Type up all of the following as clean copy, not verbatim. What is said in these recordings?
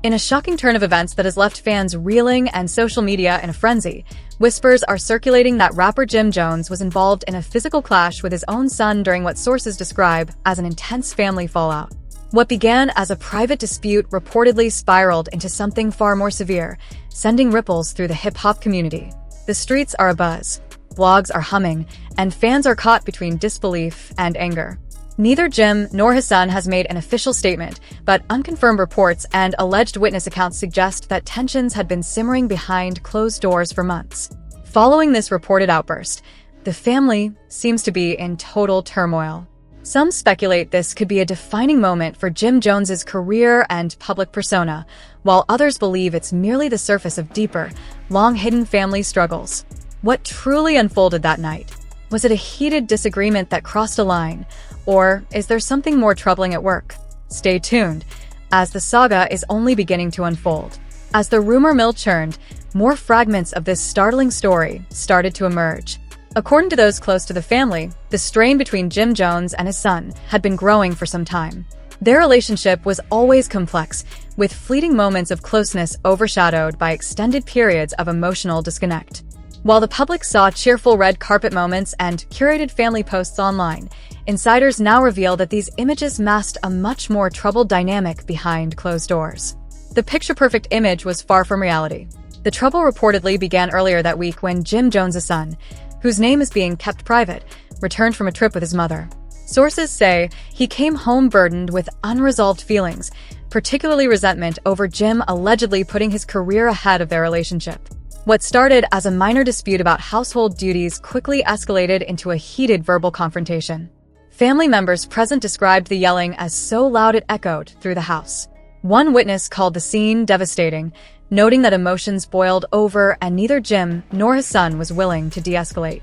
In a shocking turn of events that has left fans reeling and social media in a frenzy, whispers are circulating that rapper Jim Jones was involved in a physical clash with his own son during what sources describe as an intense family fallout. What began as a private dispute reportedly spiraled into something far more severe, sending ripples through the hip-hop community. The streets are abuzz, blogs are humming, and fans are caught between disbelief and anger. Neither Jim nor his son has made an official statement, but unconfirmed reports and alleged witness accounts suggest that tensions had been simmering behind closed doors for months. Following this reported outburst, the family seems to be in total turmoil. Some speculate this could be a defining moment for Jim Jones's career and public persona, while others believe it's merely the surface of deeper, long-hidden family struggles. What truly unfolded that night? Was it a heated disagreement that crossed a line? Or is there something more troubling at work? Stay tuned, as the saga is only beginning to unfold. As the rumor mill churned, more fragments of this startling story started to emerge. According to those close to the family, the strain between Jim Jones and his son had been growing for some time. Their relationship was always complex, with fleeting moments of closeness overshadowed by extended periods of emotional disconnect. While the public saw cheerful red carpet moments and curated family posts online, insiders now reveal that these images masked a much more troubled dynamic behind closed doors. The picture-perfect image was far from reality. The trouble reportedly began earlier that week when Jim Jones' son, whose name is being kept private, returned from a trip with his mother. Sources say he came home burdened with unresolved feelings, particularly resentment over Jim allegedly putting his career ahead of their relationship. What started as a minor dispute about household duties quickly escalated into a heated verbal confrontation. Family members present described the yelling as so loud it echoed through the house. One witness called the scene devastating, noting that emotions boiled over and neither Jim nor his son was willing to de-escalate.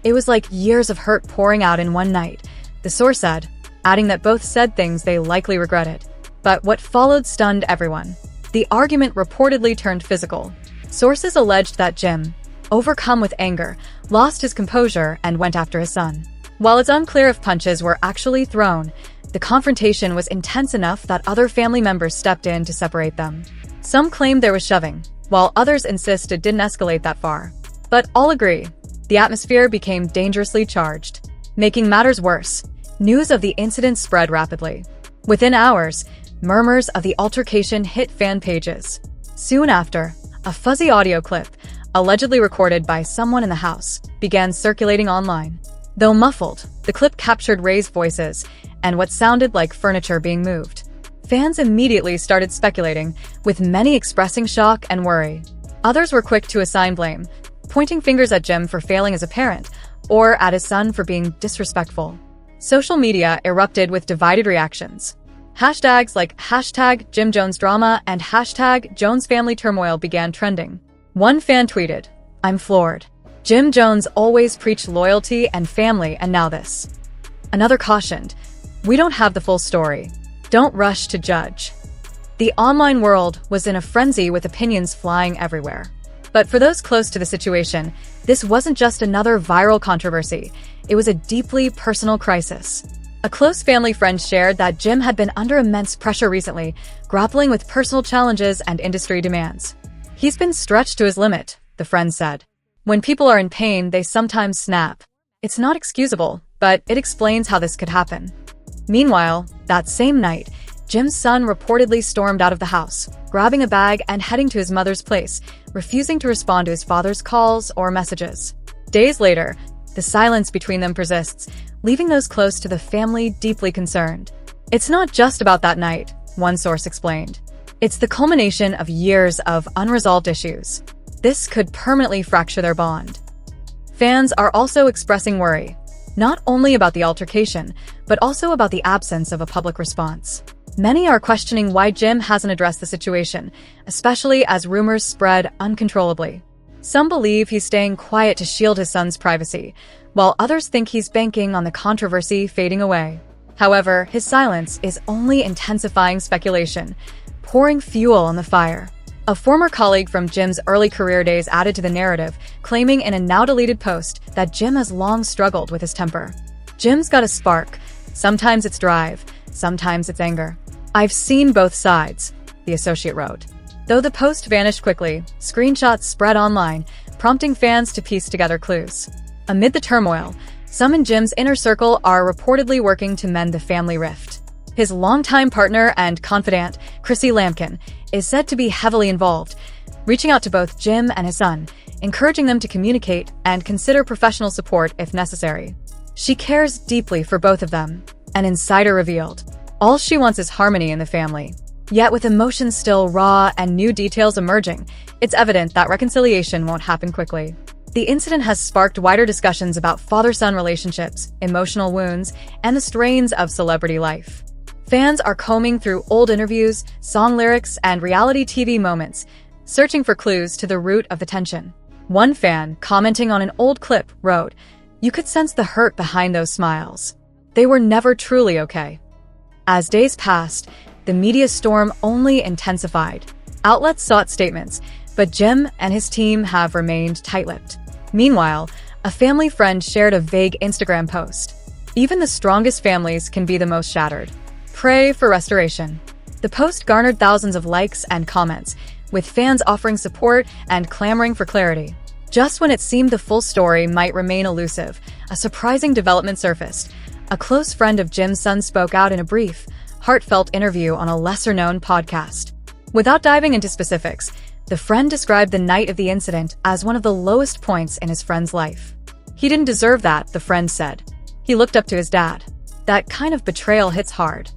It was like years of hurt pouring out in one night, the source said, adding that both said things they likely regretted. But what followed stunned everyone. The argument reportedly turned physical. Sources alleged that Jim, overcome with anger, lost his composure and went after his son. While it's unclear if punches were actually thrown, the confrontation was intense enough that other family members stepped in to separate them. Some claimed there was shoving, while others insist it didn't escalate that far. But all agree, the atmosphere became dangerously charged. Making matters worse, news of the incident spread rapidly. Within hours, murmurs of the altercation hit fan pages. Soon after, a fuzzy audio clip, allegedly recorded by someone in the house, began circulating online. Though muffled, the clip captured raised voices and what sounded like furniture being moved. Fans immediately started speculating, with many expressing shock and worry. Others were quick to assign blame, pointing fingers at Jim for failing as a parent, or at his son for being disrespectful. Social media erupted with divided reactions. Hashtags like #JimJonesDrama and #JonesFamilyTurmoil began trending. One fan tweeted, "I'm floored. Jim Jones always preached loyalty and family, and now this." Another cautioned, "We don't have the full story. Don't rush to judge." The online world was in a frenzy with opinions flying everywhere. But for those close to the situation, this wasn't just another viral controversy. It was a deeply personal crisis. A close family friend shared that Jim had been under immense pressure recently, grappling with personal challenges and industry demands. "He's been stretched to his limit," the friend said. "When people are in pain, they sometimes snap. It's not excusable, but it explains how this could happen." Meanwhile, that same night, Jim's son reportedly stormed out of the house, grabbing a bag and heading to his mother's place, refusing to respond to his father's calls or messages. Days later, the silence between them persists, leaving those close to the family deeply concerned. "It's not just about that night," one source explained. "It's the culmination of years of unresolved issues. This could permanently fracture their bond." Fans are also expressing worry, not only about the altercation, but also about the absence of a public response. Many are questioning why Jim hasn't addressed the situation, especially as rumors spread uncontrollably. Some believe he's staying quiet to shield his son's privacy, while others think he's banking on the controversy fading away. However, his silence is only intensifying speculation, pouring fuel on the fire. A former colleague from Jim's early career days added to the narrative, claiming in a now-deleted post that Jim has long struggled with his temper. "Jim's got a spark. Sometimes it's drive, sometimes it's anger. I've seen both sides. the associate wrote. Though the post vanished quickly, screenshots spread online, prompting fans to piece together clues. Amid the turmoil, some in Jim's inner circle are reportedly working to mend the family rift. His longtime partner and confidant, Chrissy Lampkin, is said to be heavily involved, reaching out to both Jim and his son, encouraging them to communicate and consider professional support if necessary. She cares deeply for both of them, an insider revealed. All she wants is harmony in the family. Yet with emotions still raw and new details emerging, it's evident that reconciliation won't happen quickly. The incident has sparked wider discussions about father-son relationships, emotional wounds, and the strains of celebrity life. Fans are combing through old interviews, song lyrics, and reality TV moments, searching for clues to the root of the tension. One fan, commenting on an old clip, wrote, "You could sense the hurt behind those smiles. They were never truly okay." As days passed, the media storm only intensified. Outlets sought statements, but Jim and his team have remained tight-lipped. Meanwhile, a family friend shared a vague Instagram post. Even the strongest families can be the most shattered. Pray for restoration. The post garnered thousands of likes and comments, with fans offering support and clamoring for clarity. Just when it seemed the full story might remain elusive, a surprising development surfaced. A close friend of Jim's son spoke out in a brief, heartfelt interview on a lesser-known podcast. Without diving into specifics, the friend described the night of the incident as one of the lowest points in his friend's life. He didn't deserve that, the friend said. He looked up to his dad. That kind of betrayal hits hard.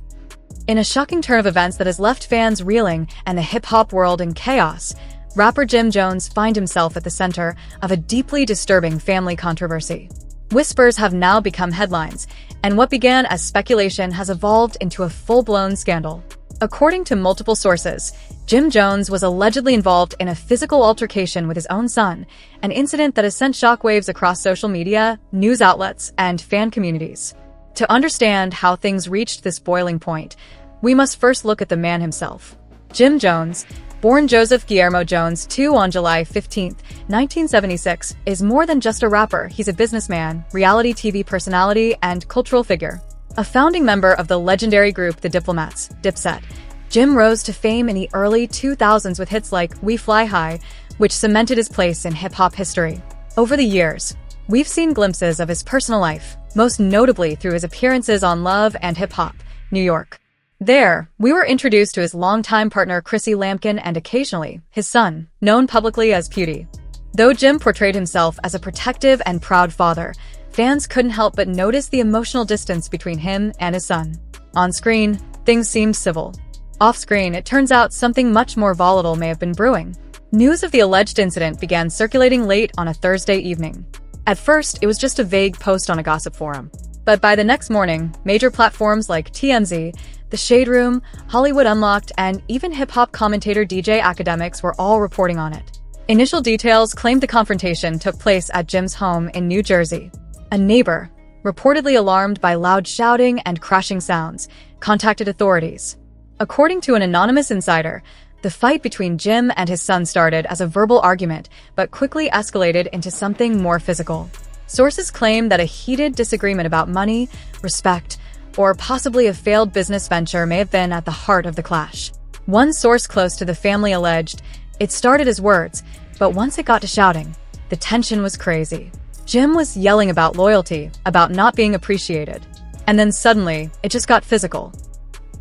In a shocking turn of events that has left fans reeling and the hip-hop world in chaos, rapper Jim Jones finds himself at the center of a deeply disturbing family controversy. Whispers have now become headlines, and what began as speculation has evolved into a full-blown scandal. According to multiple sources, Jim Jones was allegedly involved in a physical altercation with his own son, an incident that has sent shockwaves across social media, news outlets, and fan communities. To understand how things reached this boiling point, we must first look at the man himself. Jim Jones, born Joseph Guillermo Jones II on July 15, 1976, is more than just a rapper. He's a businessman, reality TV personality, and cultural figure. A founding member of the legendary group The Diplomats, Dipset, Jim rose to fame in the early 2000s with hits like We Fly High, which cemented his place in hip-hop history. Over the years, we've seen glimpses of his personal life, most notably through his appearances on Love and Hip Hop, New York. There, we were introduced to his longtime partner Chrissy Lampkin and occasionally, his son, known publicly as Pewdie. Though Jim portrayed himself as a protective and proud father, fans couldn't help but notice the emotional distance between him and his son. On screen, things seemed civil. Off-screen, it turns out something much more volatile may have been brewing. News of the alleged incident began circulating late on a Thursday evening. At first, it was just a vague post on a gossip forum. But by the next morning, major platforms like TMZ, The Shade Room, Hollywood Unlocked, and even hip-hop commentator DJ Academics were all reporting on it. Initial details claimed the confrontation took place at Jim's home in New Jersey. A neighbor, reportedly alarmed by loud shouting and crashing sounds, contacted authorities. According to an anonymous insider, the fight between Jim and his son started as a verbal argument, but quickly escalated into something more physical. Sources claim that a heated disagreement about money, respect, or possibly a failed business venture may have been at the heart of the clash. One source close to the family alleged, it started as words, but once it got to shouting, the tension was crazy. Jim was yelling about loyalty, about not being appreciated. And then suddenly, it just got physical.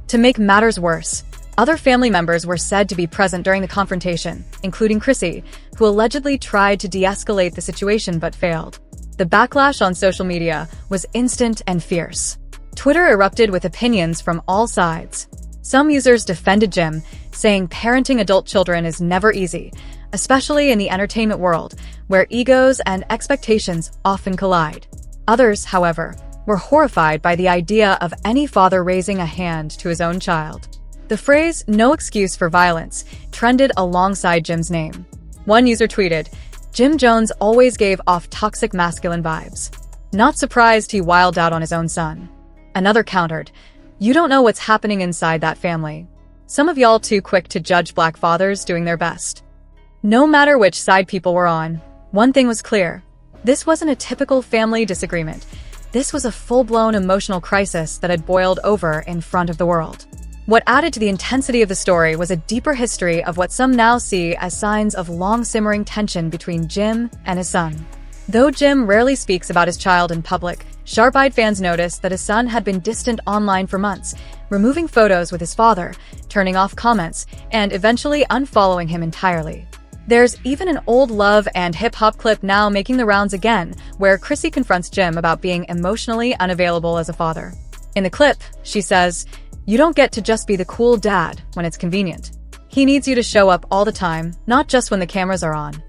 To make matters worse, other family members were said to be present during the confrontation, including Chrissy, who allegedly tried to de-escalate the situation but failed. The backlash on social media was instant and fierce. Twitter erupted with opinions from all sides. Some users defended Jim, saying parenting adult children is never easy, especially in the entertainment world, where egos and expectations often collide. Others, however, were horrified by the idea of any father raising a hand to his own child. The phrase, "no excuse for violence," trended alongside Jim's name. One user tweeted, "Jim Jones always gave off toxic masculine vibes. Not surprised he wilded out on his own son." Another countered, "You don't know what's happening inside that family. Some of y'all too quick to judge black fathers doing their best." No matter which side people were on, one thing was clear. This wasn't a typical family disagreement. This was a full-blown emotional crisis that had boiled over in front of the world. What added to the intensity of the story was a deeper history of what some now see as signs of long-simmering tension between Jim and his son. Though Jim rarely speaks about his child in public, sharp-eyed fans noticed that his son had been distant online for months, removing photos with his father, turning off comments, and eventually unfollowing him entirely. There's even an old love and hip-hop clip now making the rounds again, where Chrissy confronts Jim about being emotionally unavailable as a father. In the clip, she says, "You don't get to just be the cool dad when it's convenient. He needs you to show up all the time, not just when the cameras are on."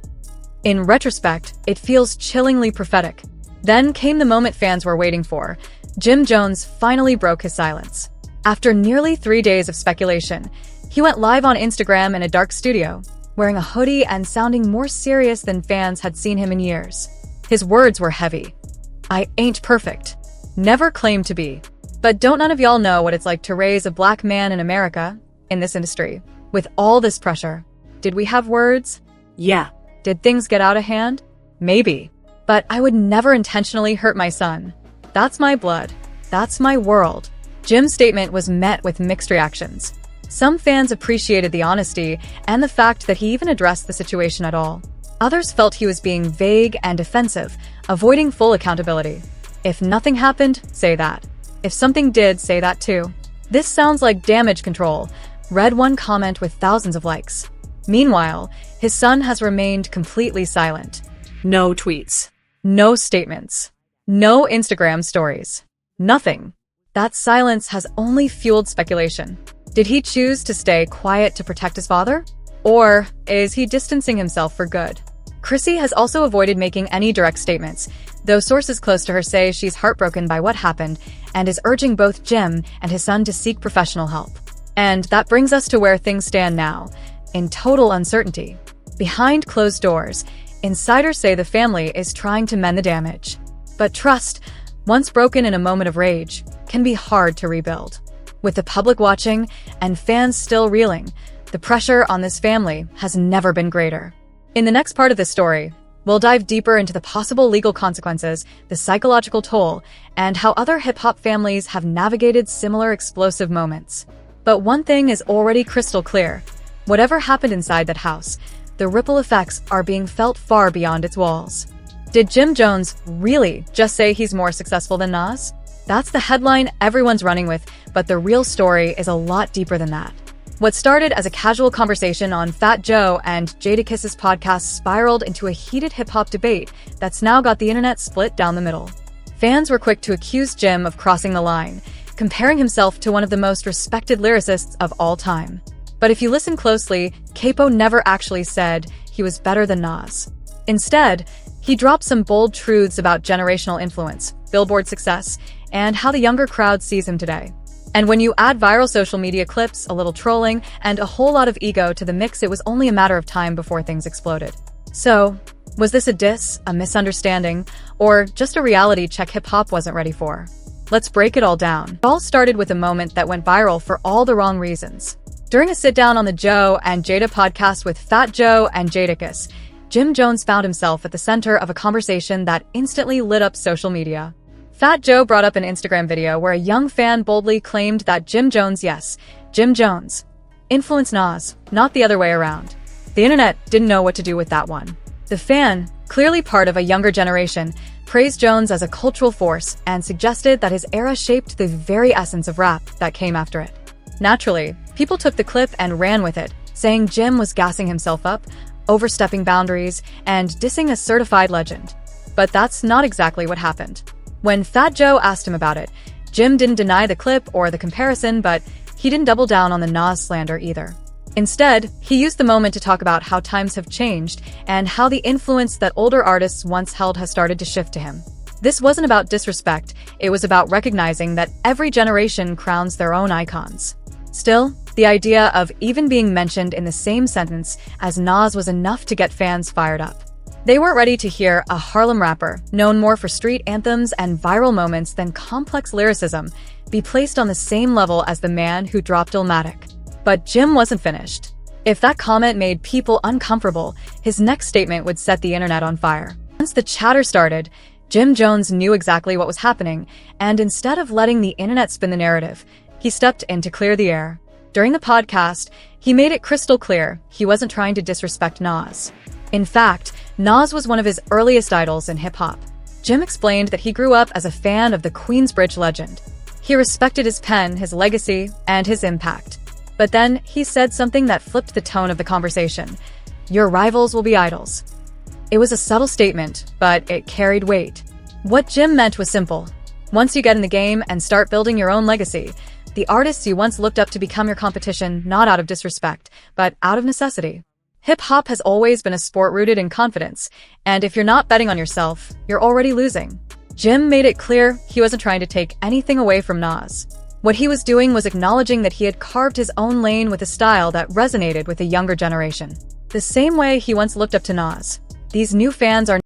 In retrospect, it feels chillingly prophetic. Then came the moment fans were waiting for. Jim Jones finally broke his silence. After nearly 3 days of speculation, he went live on Instagram in a dark studio, wearing a hoodie and sounding more serious than fans had seen him in years. His words were heavy. "I ain't perfect. Never claimed to be. But don't none of y'all know what it's like to raise a black man in America, in this industry, with all this pressure? Did we have words? Yeah. Did things get out of hand? Maybe. But I would never intentionally hurt my son. That's my blood. That's my world." Jim's statement was met with mixed reactions. Some fans appreciated the honesty and the fact that he even addressed the situation at all. Others felt he was being vague and defensive, avoiding full accountability. If nothing happened, say that. If something did, say that too. "This sounds like damage control," read one comment with thousands of likes. Meanwhile, his son has remained completely silent. No tweets. No statements. No Instagram stories. Nothing. That silence has only fueled speculation. Did he choose to stay quiet to protect his father? Or is he distancing himself for good? Chrissy has also avoided making any direct statements, though sources close to her say she's heartbroken by what happened and is urging both Jim and his son to seek professional help. And that brings us to where things stand now, in total uncertainty. Behind closed doors, insiders say the family is trying to mend the damage. But trust, once broken in a moment of rage, can be hard to rebuild. With the public watching and fans still reeling, the pressure on this family has never been greater. In the next part of this story, we'll dive deeper into the possible legal consequences, the psychological toll, and how other hip-hop families have navigated similar explosive moments. But one thing is already crystal clear. Whatever happened inside that house, the ripple effects are being felt far beyond its walls. Did Jim Jones really just say he's more successful than Nas? That's the headline everyone's running with, but the real story is a lot deeper than that. What started as a casual conversation on Fat Joe and Jadakiss's podcast spiraled into a heated hip-hop debate that's now got the internet split down the middle. Fans were quick to accuse Jim of crossing the line, comparing himself to one of the most respected lyricists of all time. But if you listen closely, Capo never actually said he was better than Nas. Instead, he dropped some bold truths about generational influence, Billboard success, and how the younger crowd sees him today. And when you add viral social media clips, a little trolling, and a whole lot of ego to the mix, it was only a matter of time before things exploded. So, was this a diss, a misunderstanding, or just a reality check hip-hop wasn't ready for? Let's break it all down. It all started with a moment that went viral for all the wrong reasons. During a sit-down on the Joe and Jada podcast with Fat Joe and Jadakiss, Jim Jones found himself at the center of a conversation that instantly lit up social media. Fat Joe brought up an Instagram video where a young fan boldly claimed that Jim Jones, yes, Jim Jones, influenced Nas, not the other way around. The internet didn't know what to do with that one. The fan, clearly part of a younger generation, praised Jones as a cultural force and suggested that his era shaped the very essence of rap that came after it. Naturally, people took the clip and ran with it, saying Jim was gassing himself up, overstepping boundaries, and dissing a certified legend. But that's not exactly what happened. When Fat Joe asked him about it, Jim didn't deny the clip or the comparison, but he didn't double down on the Nas slander either. Instead, he used the moment to talk about how times have changed and how the influence that older artists once held has started to shift to him. This wasn't about disrespect, it was about recognizing that every generation crowns their own icons. Still, the idea of even being mentioned in the same sentence as Nas was enough to get fans fired up. They weren't ready to hear a Harlem rapper, known more for street anthems and viral moments than complex lyricism, be placed on the same level as the man who dropped Illmatic. But Jim wasn't finished. If that comment made people uncomfortable, his next statement would set the internet on fire. Once the chatter started, Jim Jones knew exactly what was happening, and instead of letting the internet spin the narrative, he stepped in to clear the air. During the podcast, he made it crystal clear he wasn't trying to disrespect Nas. In fact, Nas was one of his earliest idols in hip-hop. Jim explained that he grew up as a fan of the Queensbridge legend. He respected his pen, his legacy, and his impact. But then he said something that flipped the tone of the conversation. "Your rivals will be idols." It was a subtle statement, but it carried weight. What Jim meant was simple. Once you get in the game and start building your own legacy, the artists you once looked up to become your competition, not out of disrespect, but out of necessity. Hip-hop has always been a sport rooted in confidence, and if you're not betting on yourself, you're already losing. Jim made it clear he wasn't trying to take anything away from Nas. What he was doing was acknowledging that he had carved his own lane with a style that resonated with the younger generation. The same way he once looked up to Nas. These new fans are